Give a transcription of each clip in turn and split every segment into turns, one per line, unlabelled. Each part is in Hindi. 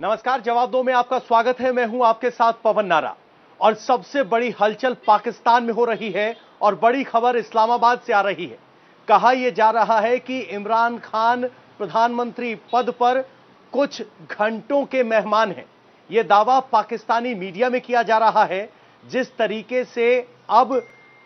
नमस्कार, जवाब दो में आपका स्वागत है। मैं हूं आपके साथ पवन नारा। और सबसे बड़ी हलचल पाकिस्तान में हो रही है और बड़ी खबर इस्लामाबाद से आ रही है। कहा यह जा रहा है कि इमरान खान प्रधानमंत्री पद पर कुछ घंटों के मेहमान हैं। यह दावा पाकिस्तानी मीडिया में किया जा रहा है। जिस तरीके से अब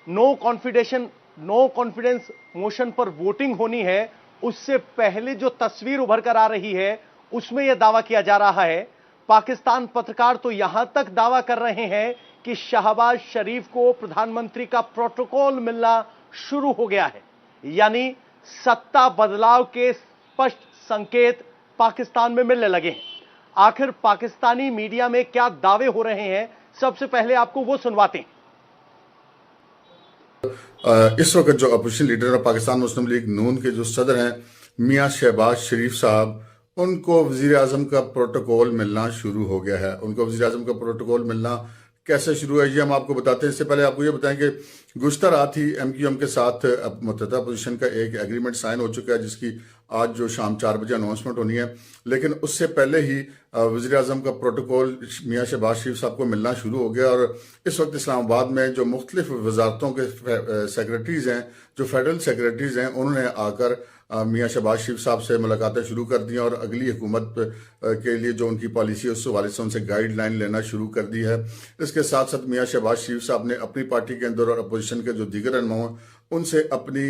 नो कॉन्फिडेंस मोशन पर वोटिंग होनी है, उससे पहले जो तस्वीर उभर कर आ रही है उसमें यह दावा किया जा रहा है। पाकिस्तान पत्रकार तो यहां तक दावा कर रहे हैं कि शहबाज शरीफ को प्रधानमंत्री का प्रोटोकॉल मिलना शुरू हो गया है, यानी सत्ता बदलाव के स्पष्ट संकेत पाकिस्तान में मिलने लगे हैं। आखिर पाकिस्तानी मीडिया में क्या दावे हो रहे हैं, सबसे पहले आपको वो सुनवाते हैं।
इस वक्त जो अपोजिशन लीडर है पाकिस्तान मुस्लिम लीग नून के जो सदर हैं मियां शहबाज शरीफ साहब, उनको वजीर आजम का प्रोटोकॉल मिलना शुरू हो गया है। उनको वजीर आजम का प्रोटोकॉल मिलना कैसे शुरू है ये हम आपको बताते हैं। इससे पहले आपको ये बताएं कि गुज़श्ता रात ही MQM के साथ मुत्तहदा अपोजिशन का एक एग्रीमेंट साइन हो चुका है, जिसकी आज जो शाम 4 बजे अनाउंसमेंट होनी है। लेकिन उससे पहले ही वज़ीर आज़म का प्रोटोकॉल मियां शहबाज शरीफ साहब को मिलना शुरू हो गया। और इस वक्त इस्लामाबाद में जो मुख्तलिफ वजारतों के सेक्रेटरीज हैं, जो फेडरल सेक्रेटरीज हैं, उन्होंने आकर मियां शहबाज शरीफ साहब से मुलाकातें शुरू कर दी और अगली हुकूमत के लिए जो उनकी पॉलिसी है उस हवाले से उनसे गाइडलाइन लेना शुरू कर दी है। इसके साथ साथ मियां शहबाज शरीफ साहब ने अपनी पार्टी के अंदर और अपोजिशन के जो दीगर रहनुमा हैं उनसे अपनी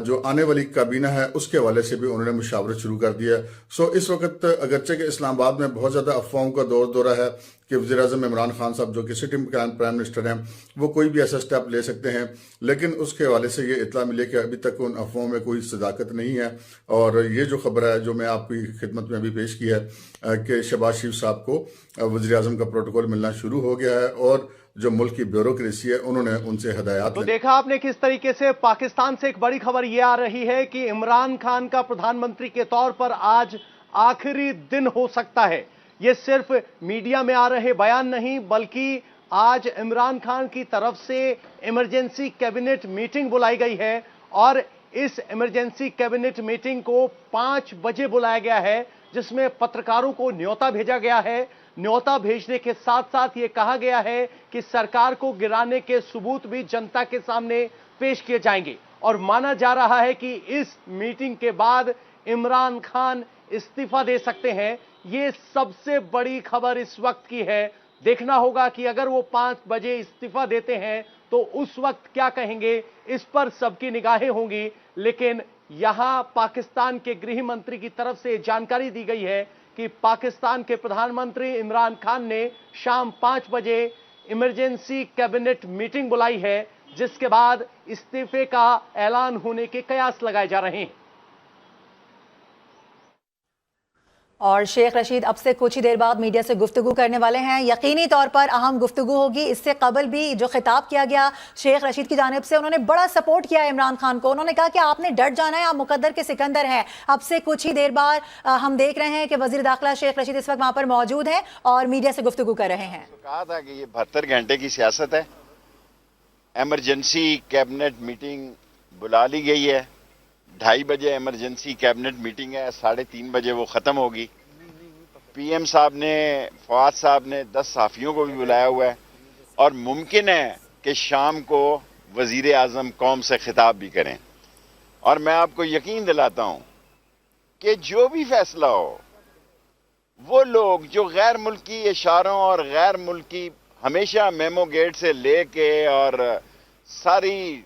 जो आने वाली काबीना है उसके हवाले से भी उन्होंने मुशावरत शुरू कर दिया है। सो इस वक्त अगरचे के इस्लामाबाद में बहुत ज़्यादा अफवाहों का दौरा है कि वज़ीर आज़म इमरान खान साहब जो कि सिटिंग प्राइम मिनिस्टर हैं वो कोई भी ऐसा स्टेप ले सकते हैं, लेकिन उसके हवाले से ये इतला मिली कि अभी तक उन अफवाहों में कोई सदाकत नहीं है। और ये जो खबर है जो मैं आपकी खिदमत में अभी पेश की है कि शहबाज शरीफ साहब को वज़ीर आज़म का प्रोटोकॉल मिलना शुरू हो गया है और जो मुल्क की ब्यूरोक्रेसी है उन्होंने उनसे हदायत।
तो देखा आपने किस तरीके से पाकिस्तान से एक बड़ी खबर यह आ रही है कि इमरान खान का प्रधानमंत्री के तौर पर आज आखिरी दिन हो सकता है। यह सिर्फ मीडिया में आ रहे बयान नहीं, बल्कि आज इमरान खान की तरफ से इमरजेंसी कैबिनेट मीटिंग बुलाई गई है और इस इमरजेंसी कैबिनेट मीटिंग को 5 बजे बुलाया गया है, जिसमें पत्रकारों को न्योता भेजा गया है। न्योता भेजने के साथ साथ यह कहा गया है कि सरकार को गिराने के सबूत भी जनता के सामने पेश किए जाएंगे और माना जा रहा है कि इस मीटिंग के बाद इमरान खान इस्तीफा दे सकते हैं। यह सबसे बड़ी खबर इस वक्त की है। देखना होगा कि अगर वो 5 बजे इस्तीफा देते हैं तो उस वक्त क्या कहेंगे, इस पर सबकी निगाहें होंगी। लेकिन यहां पाकिस्तान के गृह मंत्री की तरफ से जानकारी दी गई है कि पाकिस्तान के प्रधानमंत्री इमरान खान ने शाम 5 बजे इमरजेंसी कैबिनेट मीटिंग बुलाई है, जिसके बाद इस्तीफे का ऐलान होने के कयास लगाए जा रहे हैं।
और शेख रशीद अब से कुछ ही देर बाद मीडिया से गुफ्तगू करने वाले हैं। यकीनी तौर पर अहम गुफ्तगू होगी। इससे कबल भी जो खिताब किया गया शेख रशीद की जानिब से, उन्होंने बड़ा सपोर्ट किया इमरान खान को। उन्होंने कहा कि आपने डट जाना है, आप मुकद्दर के सिकंदर हैं। अब से कुछ ही देर बाद हम देख रहे हैं कि वजीर दाखिला शेख रशीद इस वक्त वहां पर मौजूद हैं और मीडिया से गुफ्तगू कर रहे हैं।
कहा था कि ये 72 घंटे की सियासत है। एमरजेंसी कैबिनेट मीटिंग बुला ली गई है। 2:30 बजे इमरजेंसी कैबिनेट मीटिंग है, 3:30 बजे वो ख़त्म होगी। PM साहब ने, फवाद साहब ने 10 सहाफ़ियों को भी बुलाया हुआ है और मुमकिन है कि शाम को वज़ीर आज़म कौम से खिताब भी करें। और मैं आपको यकीन दिलाता हूँ कि जो भी फैसला हो, वो लोग जो गैर मुल्की इशारों और गैर मुल्की हमेशा मेमो गेट से लेके और सारी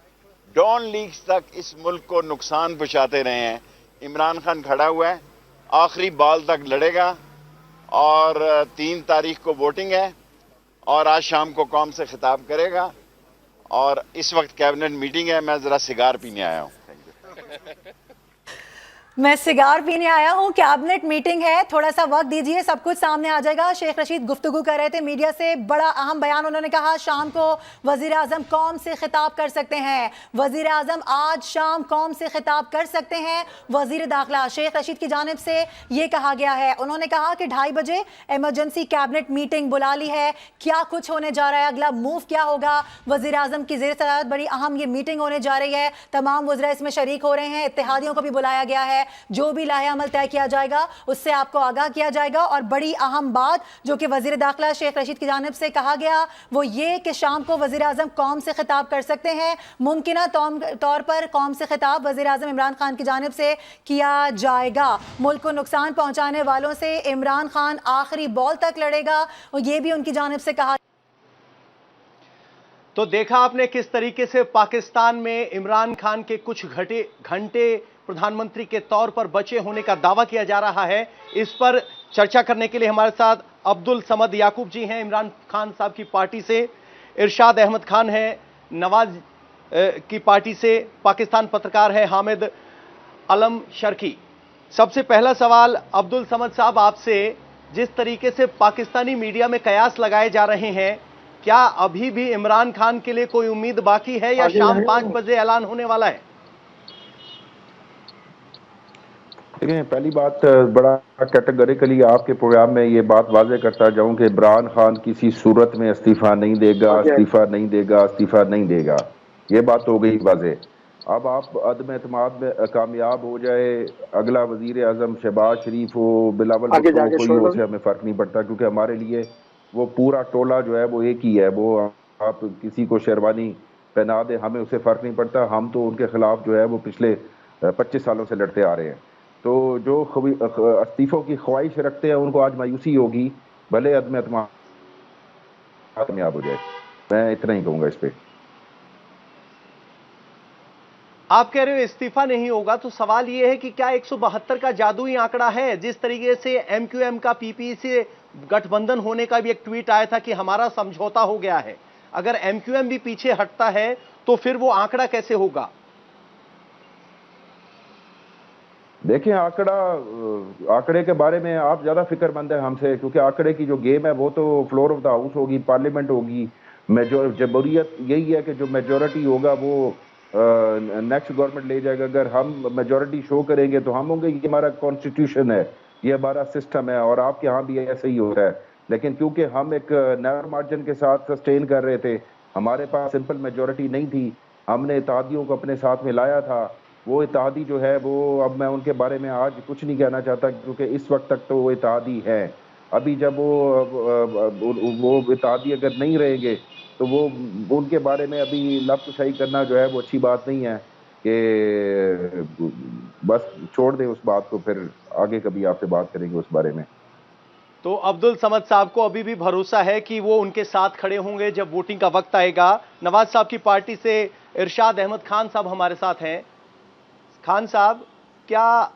डॉन लीग्स तक इस मुल्क को नुकसान पहुंचाते रहे हैं, इमरान खान खड़ा हुआ है, आखिरी बाल तक लड़ेगा। और 3 तारीख को वोटिंग है और आज शाम को कौम से खिताब करेगा। और इस वक्त कैबिनेट मीटिंग है। मैं ज़रा सिगार पीने आया हूँ।
मैं सिगार पीने आया हूँ, कैबिनेट मीटिंग है, थोड़ा सा वक्त दीजिए, सब कुछ सामने आ जाएगा। शेख रशीद गुफ्तगू कर रहे थे मीडिया से, बड़ा अहम बयान उन्होंने कहा। शाम को वजीर आजम कौम से खिताब कर सकते हैं। वजीर आजम आज शाम कौम से खिताब कर सकते हैं। वजीर दाखिला शेख रशीद की जानिब से ये कहा गया है। उन्होंने कहा कि 2:30 बजे इमरजेंसी कैबिनेट मीटिंग बुला ली है। क्या कुछ होने जा रहा है, अगला मूव क्या होगा, वजीर आजम की ज़ेर सदारत बड़ी अहम ये मीटिंग होने जा रही है। तमाम वज़रा इसमें शरीक हो रहे हैं, इत्तेहादियों को भी बुलाया गया है। जो भी लाहेअमल तय किया जाएगा उससे आपको आगाह किया जाएगा। और बड़ी अहम बात जो कि वजीर दाखिला शेख रशीद की जानिब से कहा गया वो ये कि शाम को वजीर आजम कौम से खिताब कर सकते हैं। मुमकिन तौर पर कौम से खिताब वजीर आजम इमरान खान की जानिब से किया जाएगा। मुल्क को नुकसान पहुंचाने वालों से इमरान खान आखिरी बॉल तक लड़ेगा, और ये भी उनकी जानिब से कहा।
तो देखा आपने किस तरीके से पाकिस्तान में इमरान खान के कुछ घंटे प्रधानमंत्री के तौर पर बचे होने का दावा किया जा रहा है। इस पर चर्चा करने के लिए हमारे साथ अब्दुल समद याकूब जी हैं, इमरान खान साहब की पार्टी से, इरशाद अहमद खान है नवाज की पार्टी से, पाकिस्तान पत्रकार है हामिद अलम शर्की। सबसे पहला सवाल अब्दुल समद साहब आपसे, जिस तरीके से पाकिस्तानी मीडिया में कयास लगाए जा रहे हैं, क्या अभी भी इमरान खान के लिए कोई उम्मीद बाकी है या शाम 5 बजे ऐलान होने वाला है?
देखिए, पहली बात, बड़ा कैटेगरिकली आपके प्रोग्राम में ये बात वाज़ेह करता जाऊं कि इमरान खान किसी सूरत में इस्तीफा नहीं देगा, इस्तीफा नहीं देगा, इस्तीफा नहीं देगा। ये बात हो गई वाज़ेह। अब आप अदम एतमाद में कामयाब हो जाए, अगला वजीर आजम शहबाज शरीफ हो, बिलावल भुट्टो कोई हो, से हमें फर्क नहीं पड़ता, क्योंकि हमारे लिए वो पूरा टोला जो है वो एक ही है। वो आप किसी को शेरवानी पहना दे, हमें उससे फर्क नहीं पड़ता। हम तो उनके खिलाफ जो है वो पिछले 25 सालों से लड़ते आ रहे हैं। तो जो इस्तीफों की ख्वाहिश रखते हैं उनको आज मायूसी होगी, भले अदम एतमाद कामयाब हो जाए। मैं इतना ही कहूँगा इस पे।
आप कह रहे हो इस्तीफा नहीं होगा, तो सवाल यह है कि क्या 172 का जादुई आंकड़ा है? जिस तरीके से एमक्यूएम का पीपी से गठबंधन होने का भी एक ट्वीट आया था कि हमारा समझौता हो गया है, अगर एमक्यूएम भी पीछे हटता है तो फिर वो आंकड़ा कैसे होगा?
देखिए, आंकड़े के बारे में आप ज्यादा फिक्रमंद है हमसे, क्योंकि आंकड़े की जो गेम है वो तो फ्लोर ऑफ द हाउस होगी, पार्लियामेंट होगी। जमहूरियत यही है कि जो मेजोरिटी होगा वो नेक्स्ट गवर्नमेंट ले जाएगा। अगर हम मेजोरिटी शो करेंगे तो हम होंगे, ये हमारा कॉन्स्टिट्यूशन है, ये हमारा सिस्टम है, और आपके यहाँ भी ऐसे ही हो रहा है। लेकिन क्योंकि हम एक नैरो मार्जिन के साथ सस्टेन कर रहे थे, हमारे पास सिंपल मेजोरिटी नहीं थी, हमने इत्तेहादियों को अपने साथ में लाया था। वो इत्तेहादी जो है वो, अब मैं उनके बारे में आज कुछ नहीं कहना चाहता, क्योंकि इस वक्त तक तो वो इत्तेहादी है। अभी जब वो इत्तेहादी अगर नहीं रहेंगे तो वो उनके बारे में अभी लफ्ज़शाही करना जो है वो अच्छी बात नहीं है, कि बस छोड़ दें उस बात को, फिर आगे कभी आपसे बात करेंगे उस बारे में।
तो अब्दुल समद साहब को अभी भी भरोसा है कि वो उनके साथ खड़े होंगे जब वोटिंग का वक्त आएगा। नवाज साहब की पार्टी से इरशाद अहमद खान साहब हमारे साथ हैं। खान साहब, क्या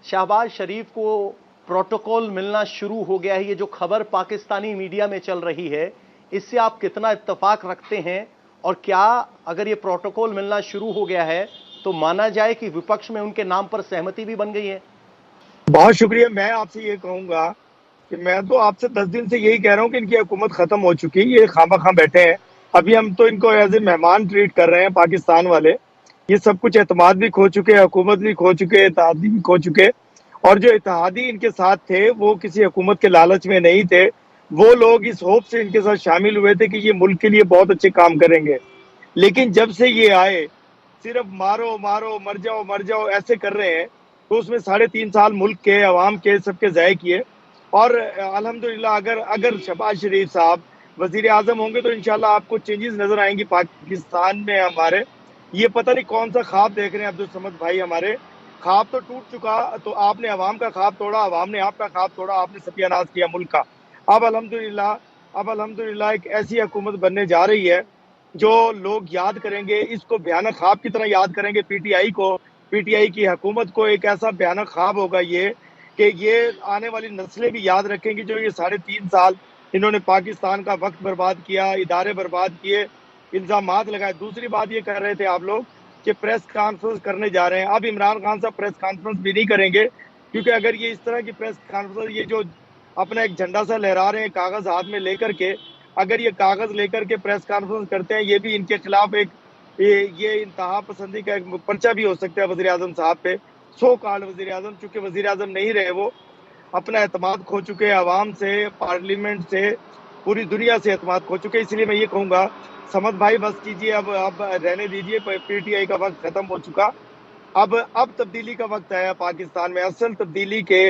शहबाज शरीफ को प्रोटोकॉल मिलना शुरू हो गया है? ये जो खबर पाकिस्तानी मीडिया में चल रही है, इससे आप कितना इत्तेफाक रखते हैं? और क्या अगर ये प्रोटोकॉल मिलना शुरू हो गया है तो माना जाए कि विपक्ष में उनके नाम पर सहमति भी बन गई है?
बहुत शुक्रिया। मैं आपसे ये कहूंगा कि मैं तो आपसे 10 दिन से यही कह रहा हूँ कि इनकी हुकूमत खत्म हो चुकी है, ये खामा बैठे हैं। अभी हम तो इनको एज ए मेहमान ट्रीट कर रहे हैं पाकिस्तान वाले। ये सब कुछ एतमाद भी खो चुके, हुकूमत भी खो चुके, इत्तेहादी भी खो चुके। और जो इत्तेहादी इनके साथ थे वो किसी हुकूमत के लालच में नहीं थे, वो लोग इस होप से इनके साथ शामिल हुए थे कि ये मुल्क के लिए बहुत अच्छे काम करेंगे। लेकिन जब से ये आए सिर्फ मारो मारो मर जाओ ऐसे कर रहे हैं, तो उसमें 3.5 साल मुल्क के, अवाम के, सबके ज़ाय किए। और अल्हम्दुलिल्लाह अगर शहबाज शरीफ साहब वजीर आजम होंगे तो इंशाल्लाह आपको चेंजेस नजर आएंगी पाकिस्तान में। हमारे ये पता नहीं कौन सा ख्वाब देख रहे हैं अब्दुल समद भाई, हमारे ख्वाब तो टूट चुका। तो आपने अवाम का ख्वाब तोड़ा, अवाम ने आपका ख्वाब तोड़ा, आपने सत्यानाश किया मुल्क का। अब अल्हम्दुलिल्लाह एक ऐसी हुकूमत बनने जा रही है जो लोग याद करेंगे, इसको भयानक ख्वाब की तरह याद करेंगे। पीटीआई को, पीटीआई की हुकूमत को एक ऐसा भयानक ख्वाब होगा ये कि ये आने वाली नस्लें भी याद रखेंगी जो ये 3.5 साल इन्होंने पाकिस्तान का वक्त बर्बाद किया, इदारे बर्बाद किए, इल्जामात लगाए। दूसरी बात ये कर रहे थे आप लोग कि प्रेस कॉन्फ्रेंस करने जा रहे हैं। अब इमरान खान साहब प्रेस कॉन्फ्रेंस भी नहीं करेंगे, क्योंकि अगर ये इस तरह की प्रेस कॉन्फ्रेंस, ये जो अपना एक झंडा सा लहरा रहे हैं कागज हाथ में लेकर के, अगर ये कागज लेकर के प्रेस कॉन्फ्रेंस करते हैं, ये भी इनके खिलाफ एक ये इंतहा पसंदी का एक पर्चा भी हो सकता है वजीर आजम साहब पे। सो कॉल्ड वजीर आजम, चूंकि वजीर आजम नहीं रहे, वो अपना एतमाद खो चुके, अवाम से, पार्लियामेंट से, पूरी दुनिया से एतमाद खो चुके। इसलिए मैं ये कहूँगा समद भाई बस कीजिए, अब रहने दीजिए, पीटीआई का वक्त खत्म हो चुका। अब तब्दीली का वक्त आया पाकिस्तान में, असल तब्दीली के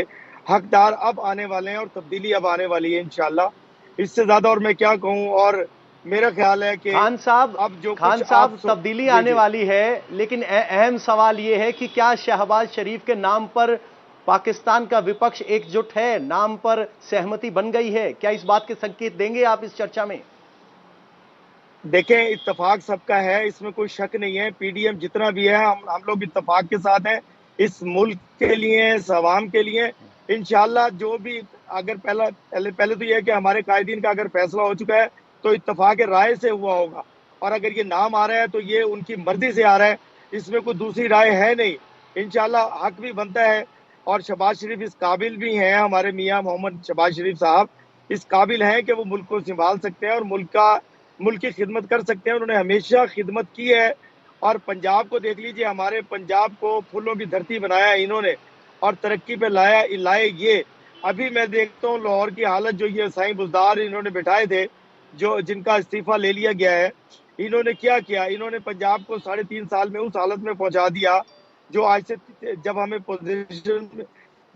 हकदार अब आने वाले हैं और तब्दीली अब आने वाली है इंशाल्लाह। इससे ज्यादा और मैं क्या कहूं। और मेरा ख्याल है कि
खान साहब,
अब जो
खान
कुछ
साहब,
आप
तब्दीली आने वाली है, लेकिन अहम सवाल यह है कि क्या शहबाज शरीफ के नाम पर पाकिस्तान का विपक्ष एकजुट है, नाम पर सहमति बन गई है? क्या इस बात के संकेत देंगे आप इस चर्चा में?
देखें, इत्तेफाक सबका है, इसमें कोई शक नहीं है। पीडीएम जितना भी है, हम लोग इत्तेफाक के साथ हैं इस मुल्क के लिए, इस अवाम के लिए। इंशाल्लाह जो भी, अगर पहले तो यह है कि हमारे कायदीन का अगर फैसला हो चुका है तो इत्तेफाक राय से हुआ होगा, और अगर ये नाम आ रहा है तो ये उनकी मर्जी से आ रहा है, इसमें कोई दूसरी राय है नहीं। इंशाल्लाह हक भी बनता है, और शहबाज शरीफ इस काबिल भी हैं, हमारे मियाँ मोहम्मद शहबाज शरीफ साहब इस काबिल हैं कि वो मुल्क को संभाल सकते हैं और मुल्क की खिदमत कर सकते हैं। उन्होंने हमेशा खिदमत की है। और पंजाब को देख लीजिए, हमारे पंजाब को फूलों की धरती बनाया इन्होंने और तरक्की पे लाए ये। अभी मैं देखता हूँ लाहौर की हालत, जो ये साईं बुज़दार इन्होंने बिठाए थे, जो जिनका इस्तीफा ले लिया गया है, इन्होंने क्या किया? इन्होंने पंजाब को 3.5 साल में उस हालत में पहुंचा दिया जो आज से, जब हमें पोजीशन,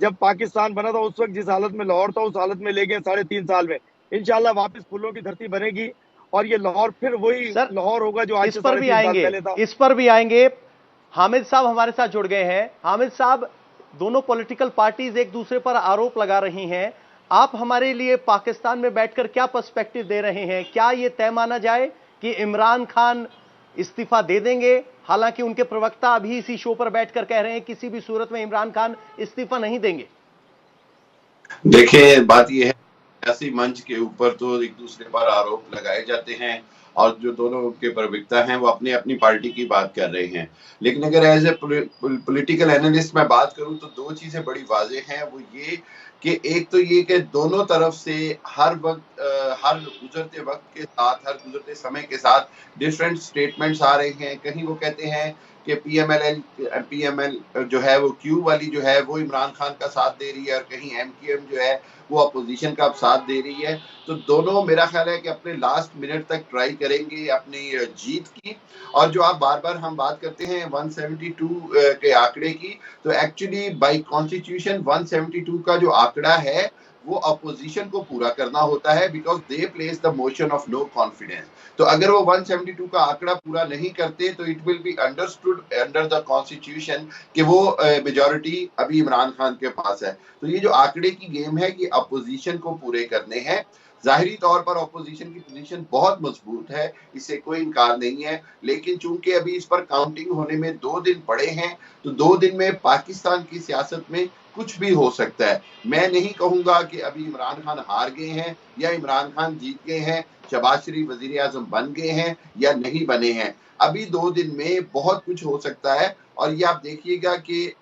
जब पाकिस्तान बना था उस वक्त जिस हालत में लाहौर था, उस हालत में ले गए 3.5 साल में। इंशाल्लाह वापस फूलों की धरती बनेगी और ये लाहौर फिर वही लाहौर होगा जो आज
इस
से
पर भी
3.5 साल
आएंगे,
पहले था।
इस पर भी आएंगे। हामिद साहब हमारे साथ जुड़ गए हैं। हामिद साहब, दोनों पॉलिटिकल पार्टीज एक दूसरे पर आरोप लगा रही हैं, आप हमारे लिए पाकिस्तान में बैठकर क्या पर्सपेक्टिव दे रहे हैं? क्या यह तय माना जाए कि इमरान खान इस्तीफा दे देंगे? हालांकि उनके प्रवक्ता अभी इसी शो पर बैठकर कह रहे हैं किसी भी सूरत में इमरान खान इस्तीफा नहीं देंगे।
देखिए, बात यह है, सियासी मंच के ऊपर तो एक दूसरे पर आरोप लगाए जाते हैं और जो दोनों के प्रवक्ता हैं वो अपनी अपनी पार्टी की बात कर रहे हैं। लेकिन अगर एज ए पॉलिटिकल एनालिस्ट मैं बात करूं तो दो चीजें बड़ी वाज़ेह हैं। वो ये कि एक तो ये कि दोनों तरफ से हर वक्त, हर गुजरते वक्त के साथ, हर गुजरते समय के साथ डिफरेंट स्टेटमेंट्स आ रहे हैं। कहीं वो कहते हैं कि पीएमएल जो है वो क्यू वाली जो है वो इमरान खान का साथ दे रही है, और कहीं एमक्यूएम जो है वो अपोजिशन का साथ दे रही है। तो दोनों मेरा ख्याल है कि अपने लास्ट मिनट तक ट्राई करेंगे अपनी जीत की। और जो आप बार बार हम बात करते हैं 172 के आंकड़े की, तो एक्चुअली बाय कॉन्स्टिट्यूशन 172 का जो आंकड़ा है वो अपोजिशन को पूरा करना होता है, because they place the motion of no confidence. तो अगर वो 172 का आंकड़ा पूरा नहीं करते तो it will be understood under the constitution कि वो मेजॉरिटी अभी इमरान खान के पास है। तो ये जो आंकड़े की गेम है कि अपोजिशन को पूरे करने हैं। जाहिरी तौर पर अपोजिशन की पोजीशन बहुत मजबूत है, इससे कोई इनकार नहीं है। लेकिन चूंकि अभी इस पर काउंटिंग होने में 2 दिन पड़े हैं, तो 2 दिन में पाकिस्तान की सियासत में कुछ भी हो सकता है। मैं नहीं कहूंगा कि अभी इमरान खान हार गए हैं या इमरान खान जीत गए हैं, शहबाज शरीफ वजीर आजम बन गए हैं या नहीं बने हैं। अभी 2 दिन में बहुत कुछ हो सकता है। और ये आप देखिएगा कि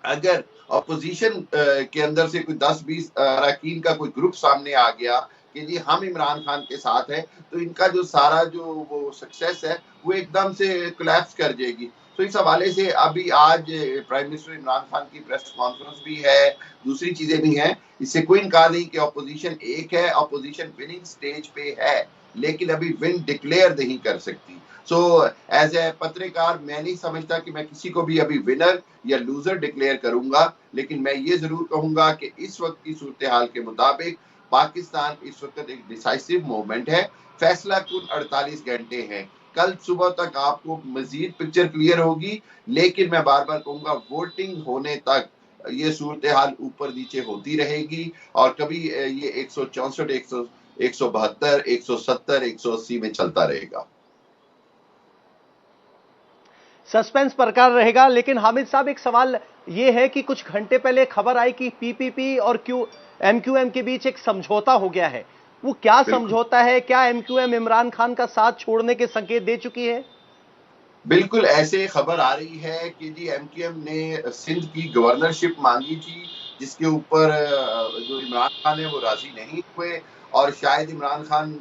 अगर अपोजिशन के अंदर से कोई 10-20 अरकान का कोई ग्रुप सामने आ गया कि जी हम इमरान खान के साथ हैं, तो इनका जो सारा जो वो सक्सेस है वो एकदम से कोलैप्स कर जाएगी। तो इस हवाले से अभी आज प्राइम मिनिस्टर इमरान खान की प्रेस कॉन्फ्रेंस भी है, दूसरी चीजें भी हैं। इससे कोई इनकार नहीं कि अपोजिशन एक है, अपोजिशन विनिंग स्टेज पे है, लेकिन अभी विन डिक्लेयर नहीं कर सकती। सो एज ए पत्रकार मैं नहीं समझता कि मैं किसी को भी अभी विनर या लूजर डिक्लेयर करूंगा। लेकिन मैं ये जरूर कहूंगा कि इस वक्त की सूरत हाल के मुताबिक पाकिस्तान इस वक्त एक डिसाइसिव मोमेंट है। फैसला कुल 48 घंटे है, कल सुबह तक आपको मजीद पिक्चर क्लियर होगी। लेकिन मैं बार बार कहूंगा, वोटिंग होने तक ये सूरत हाल ऊपर नीचे होती रहेगी और कभी ये 164, 172, 170, 180 में चलता रहेगा।
सस्पेंस बरकरार रहेगा। लेकिन हामिद साहब, एक सवाल यह है कि कुछ घंटे पहले खबर आई कि पीपीपी और एमक्यूएम के बीच एक समझौता हो गया है। वो क्या समझौता है? क्या एमक्यूएम इमरान खान का साथ छोड़ने के संकेत दे चुकी है?
बिल्कुल ऐसे खबर आ रही है कि जी एमक्यूएम ने सिंध की गवर्नरशिप मांगी थी, जिसके ऊपर जो इमरान खान है वो राजी नहीं हुए और शायद इमरान खान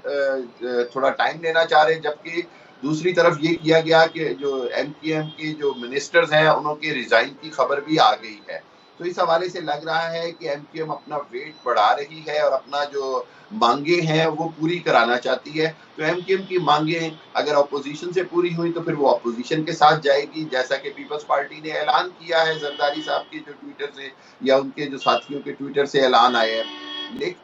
थोड़ा टाइम लेना चाह रहे। जबकि दूसरी तरफ ये किया गया कि जो एमक्यूएम के जो मिनिस्टर्स हैं उनके रिजाइन की खबर भी आ गई है। तो इस हवाले से लग रहा है कि एमक्यूएम अपना वेट बढ़ा रही है और अपना जो मांगे हैं वो पूरी कराना चाहती है। तो एमक्यूएम की मांगे अगर अपोजिशन से पूरी हुई तो फिर वो अपोजिशन के साथ जाएगी, जैसा कि पीपल्स पार्टी ने ऐलान किया है जरदारी साहब के जो ट्विटर से या उनके जो साथियों के ट्विटर से ऐलान आए हैं। लेकिन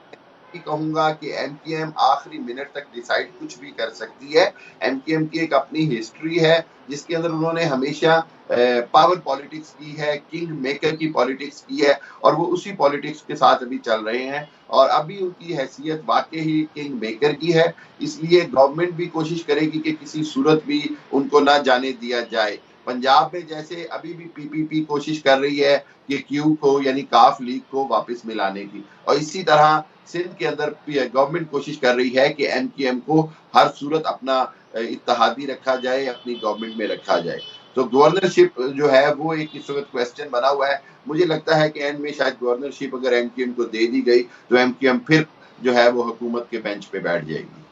कहूंगा कि एमक्यूएम आखिरी मिनट तक डिसाइड कुछ भी कर सकती है। एमक्यूएम की एक अपनी हिस्ट्री है जिसके अंदर उन्होंने हमेशा पावर पॉलिटिक्स की है, किंग मेकर की पॉलिटिक्स की है और वो उसी पॉलिटिक्स के साथ अभी चल रहे हैं और अभी उनकी हैसियत वाकई ही किंग मेकर की है। इसलिए गवर्नमेंट भी कोशिश करेगी कि किसी सूरत भी उनको ना जाने दिया जाए। पंजाब में जैसे अभी भी पीपीपी कोशिश कर रही है कि क्यू को यानी काफ लीग को वापस मिलाने की, और इसी तरह सिंध के अंदर गवर्नमेंट कोशिश कर रही है कि एमक्यूएम को हर सूरत अपना इत्तेहादी रखा जाए, अपनी गवर्नमेंट में रखा जाए। तो गवर्नरशिप जो है वो एक इस वक्त क्वेश्चन बना हुआ है। मुझे लगता है कि एंड में शायद गवर्नरशिप अगर एमक्यूएम को दे दी गई तो एमक्यूएम फिर जो है वो हुकूमत के बेंच पे बैठ जाएगी।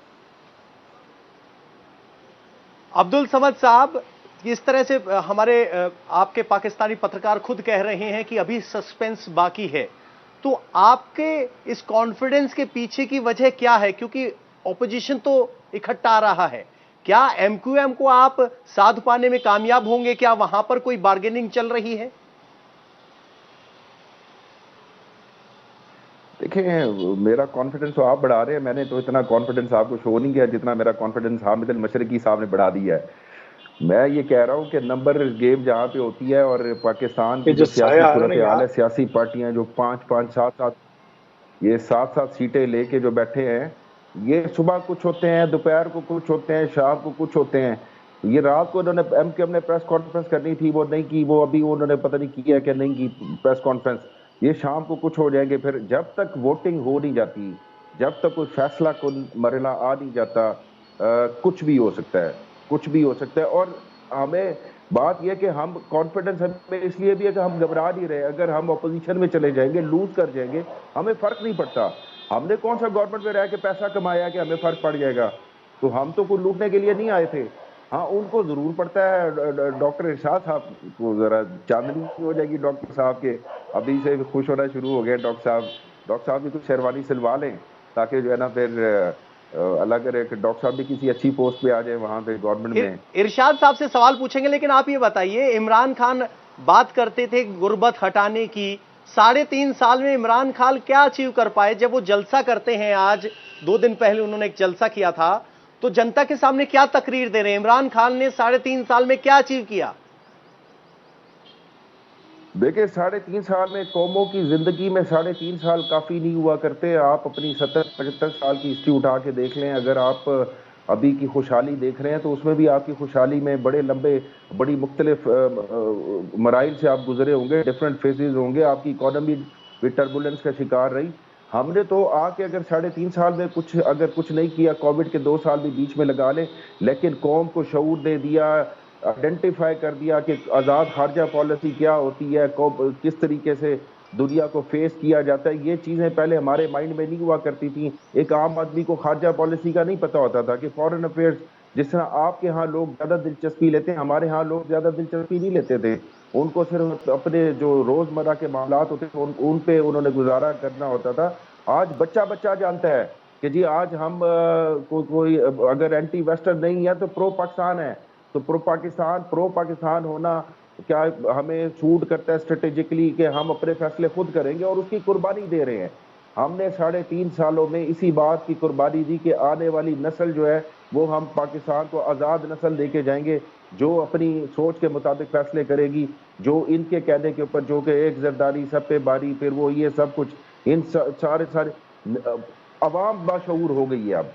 अब्दुल समद साहब, इस तरह से हमारे आपके पाकिस्तानी पत्रकार खुद कह रहे हैं कि अभी सस्पेंस बाकी है, तो आपके इस कॉन्फिडेंस के पीछे की वजह क्या है? क्योंकि ऑपोजिशन तो इकट्ठा आ रहा है, क्या एमक्यूएम को आप साध पाने में कामयाब होंगे? क्या वहां पर कोई बार्गेनिंग चल रही है?
देखिए, मेरा कॉन्फिडेंस तो आप बढ़ा रहे हैं, मैंने तो इतना कॉन्फिडेंस आपको शो नहीं किया जितना मेरा कॉन्फिडेंस हामिद अल मशरिकी साहब ने बढ़ा दिया है। मैं ये कह रहा हूँ कि नंबर गेम जहाँ पे होती है और पाकिस्तान की जो सियासी सूरत हाल है, सियासी पार्टियां जो 5-5, 7-7 ये 7-7 सीटें लेके जो बैठे हैं, ये सुबह कुछ होते हैं, दोपहर को कुछ होते हैं, शाम को कुछ होते हैं। ये रात को उन्होंने एमक्यूएम ने प्रेस कॉन्फ्रेंस करनी थी, वो नहीं की, वो अभी उन्होंने पता नहीं किया कि नहीं की प्रेस कॉन्फ्रेंस। ये शाम को कुछ हो जाएंगे। फिर जब तक वोटिंग हो नहीं जाती, जब तक कोई फैसला को मरला आ नहीं जाता, कुछ भी हो सकता है, कुछ भी हो सकता है। और हमें बात यह कि हम कॉन्फिडेंस हमें इसलिए भी है कि हम घबरा नहीं रहे। अगर हम अपोजिशन में चले जाएंगे, लूज कर जाएंगे, हमें फर्क नहीं पड़ता। हमने कौन सा गवर्नमेंट में रह के पैसा कमाया कि हमें फर्क पड़ जाएगा? तो हम तो कोई लूटने के लिए नहीं आए थे। हाँ, उनको जरूर पड़ता है। डॉक्टर इरशाद साहब को जरा चांदनी हो जाएगी डॉक्टर साहब के, अभी से खुश होना शुरू हो गया डॉक्टर साहब भी कुछ शेरवानी सिलवा लें ताकि जो है ना फिर अल्लाह करे कि डॉक्टर साहब भी किसी अच्छी पोस्ट पे आ जाए वहां पे गवर्नमेंट में।
इरशाद साहब से सवाल पूछेंगे, लेकिन आप ये बताइए, इमरान खान बात करते थे गुर्बत हटाने की, 3.5 साल में इमरान खान क्या अचीव कर पाए? जब वो जलसा करते हैं, आज 2 दिन पहले उन्होंने एक जलसा किया था, तो जनता के सामने क्या तकरीर दे रहे हैं? इमरान खान ने 3.5 साल में क्या अचीव किया?
देखिए, 3.5 साल में कौमों की जिंदगी में 3.5 साल काफी नहीं हुआ करते। आप अपनी 70-75 साल की हिस्ट्री उठा के देख लें। अगर आप अभी की खुशहाली देख रहे हैं तो उसमें भी आपकी खुशहाली में बड़े लंबे, बड़ी मुख्तलिफ मराइल से आप गुजरे होंगे, डिफरेंट फेजेस होंगे। आपकी इकोनॉमी भी टर्बुलेंस का शिकार रही। हमने तो आके अगर 3.5 साल में कुछ नहीं किया, कोविड के 2 साल भी बीच में लगा लें, लेकिन कौम को शऊर दे दिया, आइडेंटिफाई कर दिया कि आज़ाद खारजा पॉलिसी क्या होती है, किस तरीके से दुनिया को फेस किया जाता है। ये चीज़ें पहले हमारे माइंड में नहीं हुआ करती थी। एक आम आदमी को खारजा पॉलिसी का नहीं पता होता था कि फॉरेन अफेयर्स, जिस तरह आपके यहाँ लोग ज़्यादा दिलचस्पी लेते हैं, हमारे यहाँ लोग ज़्यादा दिलचस्पी नहीं लेते थे। उनको सिर्फ अपने जो रोज़मर्रा के मामलात होते थे उन पे उन्होंने गुजारा करना होता था। आज बच्चा जानता है कि जी आज हम कोई अगर एंटी वेस्टर्न नहीं है तो प्रो पाकिस्तान है। तो प्रो पाकिस्तान होना क्या हमें सूट करता है स्ट्रेटेजिकली कि हम अपने फैसले खुद करेंगे, और उसकी कुर्बानी दे रहे हैं। हमने 3.5 सालों में इसी बात की कुर्बानी दी कि आने वाली नस्ल जो है वो हम पाकिस्तान को आज़ाद नस्ल देके जाएंगे, जो अपनी सोच के मुताबिक फैसले करेगी, जो इनके कहने के ऊपर, जो कि एक जरदारी सब पे बारी, फिर वो ये सब कुछ, इन सारे अवाम बाशऊर हो गई है। अब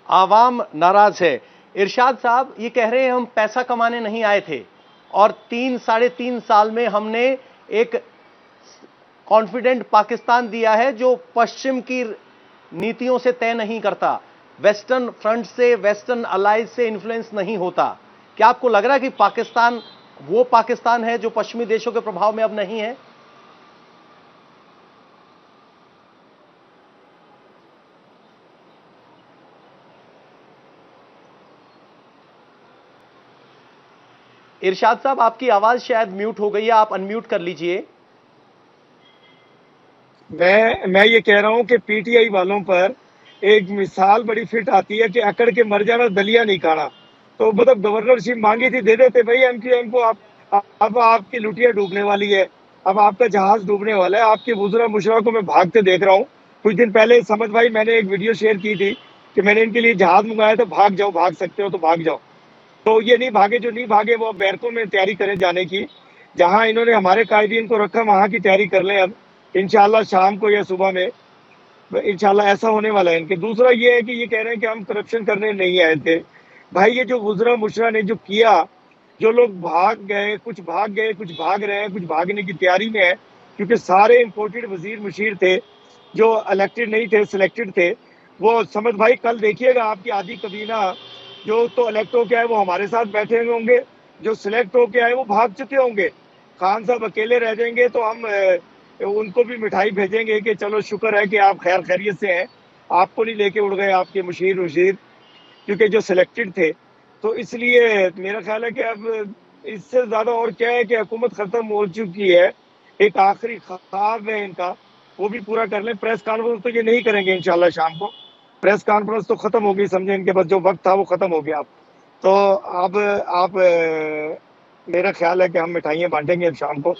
आवाम नाराज है। इरशाद साहब ये कह रहे हैं हम पैसा कमाने नहीं आए थे, और 3-3.5 साल में हमने एक कॉन्फिडेंट पाकिस्तान दिया है जो पश्चिम की नीतियों से तय नहीं करता, वेस्टर्न फ्रंट से, वेस्टर्न अलाइज से इन्फ्लुएंस नहीं होता। क्या आपको लग रहा है कि पाकिस्तान वो पाकिस्तान है जो पश्चिमी देशों के प्रभाव में अब नहीं है? इरशाद साहब, आपकी आवाज शायद म्यूट हो गई है, आप अनम्यूट कर लीजिए।
मैं ये कह रहा हूँ कि पीटीआई वालों पर एक मिसाल बड़ी फिट आती है कि अकड़ के मर जाना दलिया नहीं खाना। तो मतलब गवर्नरशिप मांगी थी, दे देते भाई एमक्यूएम को। आप अब आपकी लुटिया डूबने वाली है, अब आपका जहाज डूबने वाला है। आपके वुज़रा मुशरा को मैं भागते देख रहा हूँ। कुछ दिन पहले समझ भाई मैंने एक वीडियो शेयर की थी कि मैंने इनके लिए जहाज मंगाया था, भाग जाओ, भाग सकते हो तो भाग जाओ। तो ये नहीं भागे, जो नहीं भागे वो अब बैरकों में तैयारी करें जाने की। जहां इन्होंने हमारे कायदीन को रखा वहां की तैयारी कर लें अब इंशाल्लाह शाम को या सुबह में। इंशाल्लाह ऐसा होने वाला है इनके। दूसरा ये है कि ये कह रहे हैं कि हम करप्शन करने नहीं आए थे। भाई ये जो वुज़रा मुशरा ने जो किया, जो लोग भाग गए, कुछ भाग गए, कुछ भाग रहे हैं, कुछ भागने की तैयारी में है, क्योंकि सारे इंपोर्टेड वजीर मुशीर थे जो इलेक्टेड नहीं थे, सिलेक्टेड थे। वो समझ भाई कल देखिएगा आपकी आधी कबीना जो तो इलेक्ट होके आए वो हमारे साथ बैठे हुए होंगे, जो सिलेक्ट होके आए वो भाग चुके होंगे। खान साहब अकेले रह जाएंगे तो हम उनको भी मिठाई भेजेंगे कि चलो शुक्र है कि आप खैर खैरियत से हैं, आपको नहीं लेके उड़ गए आपके मुशीर वजीर, क्योंकि जो सिलेक्टेड थे। तो इसलिए मेरा ख्याल है कि अब इससे ज्यादा और क्या है कि हुकूमत खत्म हो चुकी है। एक आखिरी ख्वाब है इनका, वो भी पूरा कर लें। प्रेस कॉन्फ्रेंस तो ये नहीं करेंगे इंशाल्लाह शाम को। प्रेस कॉन्फ्रेंस तो खत्म हो गई, समझे, इनके पास जो वक्त था वो खत्म हो गया। तो अब आप मेरा ख्याल है कि हम मिठाइयाँ बांटेंगे अब शाम को।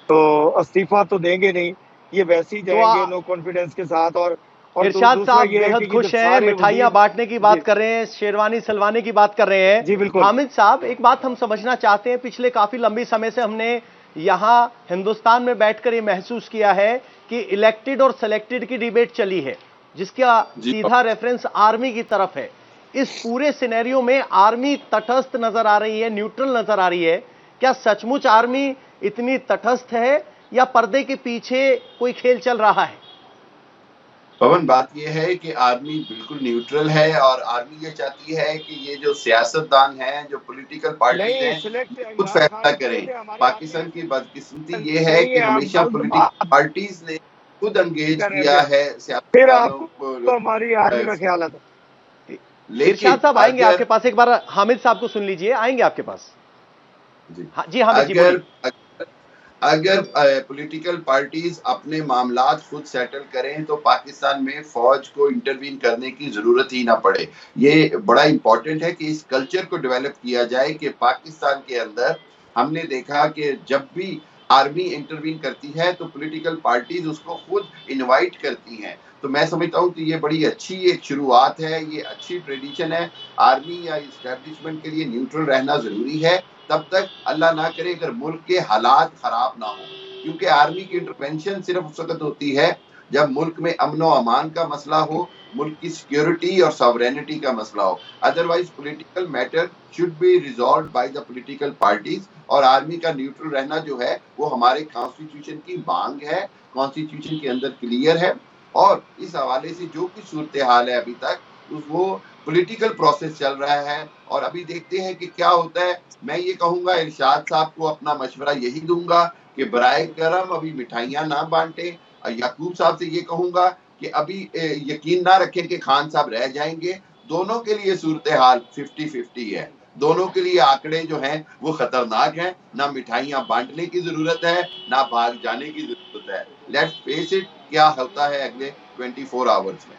तो इस्तीफा तो देंगे नहीं, ये वैसे ही जाएंगे नो कॉन्फिडेंस के साथ। और
इरशाद
दूसरा
साहब
ये है
बेहद
कि ये
खुश
जब
हैं,
सारे
मिठाइयां
वजीर-
बांटने की बात
जी,
कर रहे हैं, शेरवानी सलवाने की बात कर रहे हैं।
जी बिल्कुल।
हामिद साहब, एक बात हम समझना चाहते हैं, पिछले काफी लंबी समय से हमने यहां हिंदुस्तान में बैठकर ये महसूस किया है कि इलेक्टेड और सिलेक्टेड की डिबेट चली है, जिसका सीधा रेफरेंस आर्मी की तरफ है। इस पूरे सिनेरियो में आर्मी तटस्थ नजर आ रही है, न्यूट्रल नजर आ रही है। क्या सचमुच आर्मी इतनी तटस्थ है या पर्दे के पीछे कोई खेल चल रहा है?
पवन, बात यह है कि आर्मी बिल्कुल न्यूट्रल है और आर्मी ये चाहती है कि ये जो सियासतदान हैं, जो पॉलिटिकल पार्टीज
नहीं
हैं,
सिलेक्ट
खुद
इमरान
फैसला
खान
करें।
थे हमारे
पाकिस्तान की बदकिस्मती ये है
नहीं
कि
है,
हमेशा
हम
पॉलिटिकल पार्टीज ने खुद एंगेज
कर रहे
किया
थे।
है
फिर
सियासतदानों
आपको
को।
तो हमारी आर्मी का ख्याल आता।
इरशाद साहब आएंगे
अगर
आपके पास, एक बार हामिद साहब को सुन लीजिए, आएंगे आपके पास। जी हामिद जी
अगर
बोलिए।
अगर पॉलिटिकल पार्टीज अपने मामलात खुद सेटल करें तो पाकिस्तान में फौज को इंटरवीन करने की जरूरत ही ना पड़े। ये बड़ा इंपॉर्टेंट है कि इस कल्चर को डेवलप किया जाए कि पाकिस्तान के अंदर हमने देखा कि जब भी आर्मी इंटरवीन करती है तो पॉलिटिकल पार्टीज उसको खुद इनवाइट करती हैं। तो मैं समझता हूँ कि ये बड़ी अच्छी एक शुरुआत है, ये अच्छी ट्रेडिशन है। आर्मी या इस्टेब्लिशमेंट के लिए न्यूट्रल रहना जरूरी है तब तक, अल्लाह ना करे, अगर मुल्क के हालात खराब ना हो। क्योंकि आर्मी की इंटरवेंशन सिर्फ उस वक्त होती है जब मुल्क में अमन व अमान का मसला हो, मुल्क की सिक्योरिटी और सॉवरेनिटी का मसला हो। Otherwise political matter should be resolve by the political parties. और आर्मी का न्यूट्रल रहना जो है वो हमारे कॉन्स्टिट्यूशन की मांग है, कॉन्स्टिट्यूशन के अंदर क्लियर है। और इस हवाले से जो कुछ सूरत हाल है अभी तक, वो पॉलिटिकल प्रोसेस चल रहा है और अभी देखते हैं कि क्या होता है। मैं ये कहूंगा, इरशाद साहब को अपना मशवरा यही दूंगा कि बराए करम अभी मिठाइयां ना बांटे। याकूब साहब से ये कहूंगा कि अभी यकीन ना रखें कि खान साहब रह जाएंगे। दोनों के लिए सूरत हाल 50-50 है। दोनों के लिए आंकड़े जो हैं वो खतरनाक हैं। ना मिठाइयां बांटने की जरूरत है, ना भाग जाने की जरूरत है। लेट्स फेस इट, क्या होता है अगले 24 आवर्स में।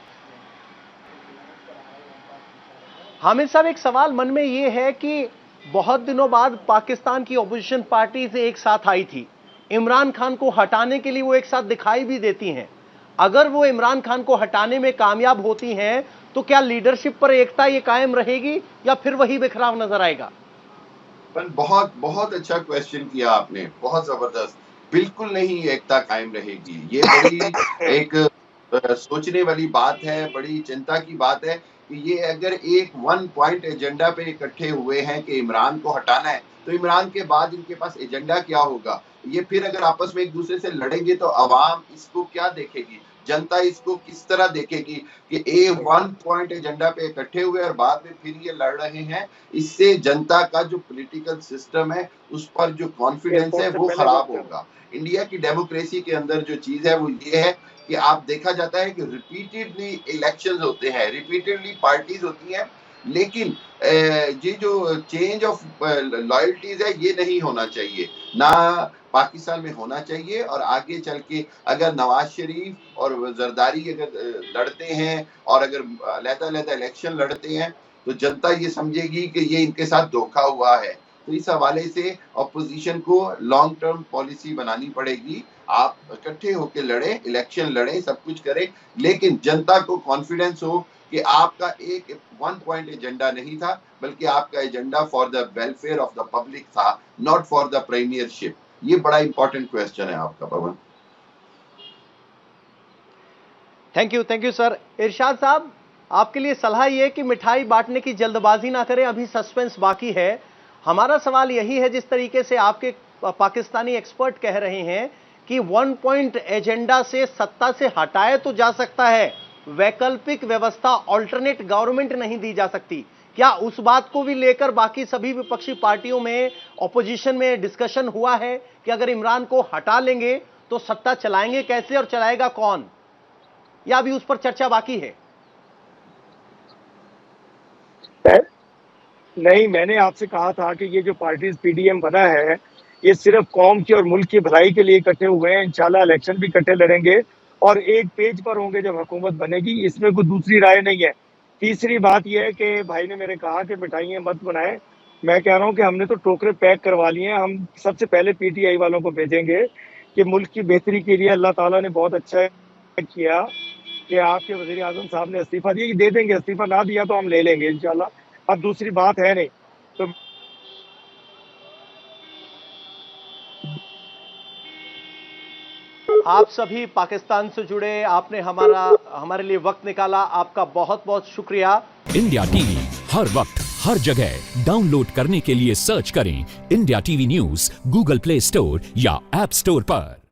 हामिद साहब, एक सवाल मन में यह है कि बहुत दिनों बाद पाकिस्तान की ऑपोजिशन पार्टी से एक साथ आई थी, इमरान खान को हटाने के लिए वो एक साथ दिखाई भी देती हैं। अगर वो इमरान खान को हटाने में कामयाब होती हैं तो क्या लीडरशिप पर एकता ये कायम रहेगी या फिर वही बिखराव नजर आएगा?
बहुत बहुत अच्छा क्वेश्चन किया आपने, बहुत जबरदस्त। बिल्कुल नहीं एकता कायम रहेगी। ये बड़ी एक सोचने वाली बात है, बड़ी चिंता की बात है कि ये अगर एक वन पॉइंट एजेंडा पे इकट्ठे हुए हैं कि इमरान को हटाना है, तो इमरान के बाद इनके पास एजेंडा क्या होगा? ये फिर अगर आपस में एक दूसरे से लड़ेंगे तो अवाम इसको क्या देखेगी, जनता इसको किस तरह देखेगी कि ए वन पॉइंट एजेंडा पे इकट्ठे हुए और बाद में फिर ये लड़ रहे हैं। इससे जनता का जो पॉलिटिकल सिस्टम है उस पर जो कॉन्फिडेंस है वो खराब होगा। इंडिया की डेमोक्रेसी के अंदर जो चीज है वो ये है कि आप देखा जाता है कि रिपीटेडली इलेक्शंस होते हैं, रिपीटेडली पार्टीज होती हैं, लेकिन ये जो चेंज ऑफ लॉयल्टीज है ये नहीं होना चाहिए, ना पाकिस्तान में होना चाहिए। और आगे चल के अगर नवाज शरीफ और जरदारी अगर लड़ते हैं और अगर अलग-अलग इलेक्शन लड़ते हैं तो जनता ये समझेगी कि ये इनके साथ धोखा हुआ है। तो इस हवाले से अपोजिशन को लॉन्ग टर्म पॉलिसी बनानी पड़ेगी। आप इकट्ठे होकर लड़े, इलेक्शन लड़े, सब कुछ करें, लेकिन जनता को कॉन्फिडेंस हो कि आपका एक वन पॉइंट एजेंडा नहीं था, बल्कि आपका agenda for the welfare of the public था, नॉट फॉर द प्रीमियरशिप। ये बड़ा इंपॉर्टेंट क्वेश्चन है आपका Pawan.
Thank you sir. Irshad साहब, आपके लिए सलाह यह कि मिठाई बांटने की जल्दबाजी ना करें, अभी सस्पेंस बाकी है। हमारा सवाल यही है, जिस तरीके से आपके पाकिस्तानी एक्सपर्ट कह रहे हैं कि वन पॉइंट एजेंडा से सत्ता से हटाया तो जा सकता है, वैकल्पिक व्यवस्था ऑल्टरनेट गवर्नमेंट नहीं दी जा सकती, क्या उस बात को भी लेकर बाकी सभी विपक्षी पार्टियों में, ऑपोजिशन में डिस्कशन हुआ है कि अगर इमरान को हटा लेंगे तो सत्ता चलाएंगे कैसे और चलाएगा कौन, या अभी उस पर चर्चा बाकी है?
नहीं, मैंने आपसे कहा था कि ये जो पार्टीज पीडीएम बना है ये सिर्फ कौम की और मुल्क की भलाई के लिए इकट्ठे हुए हैं। इंशाल्लाह इलेक्शन भी इकट्ठे लड़ेंगे और एक पेज पर होंगे जब हुकूमत बनेगी, इसमें कोई दूसरी राय नहीं है। तीसरी बात यह है कि भाई ने मेरे कहा कि मिठाइयाँ मत बनाएं, मैं कह रहा हूँ कि हमने तो टोकरे पैक करवा लिए हैं। हम सबसे पहले पीटीआई वालों को भेजेंगे कि मुल्क की बेहतरी के लिए अल्लाह ताला ने बहुत अच्छा किया कि आपके वज़ीर आज़म साहब ने इस्तीफा दिया, दे देंगे, इस्तीफा ना दिया तो हम ले लेंगे इंशाल्लाह। अब दूसरी बात है नहीं तो
आप सभी पाकिस्तान से जुड़े, आपने हमारे लिए वक्त निकाला, आपका बहुत बहुत शुक्रिया।
इंडिया टीवी हर वक्त हर जगह डाउनलोड करने के लिए सर्च करें India TV news Google play store या ऐप स्टोर पर।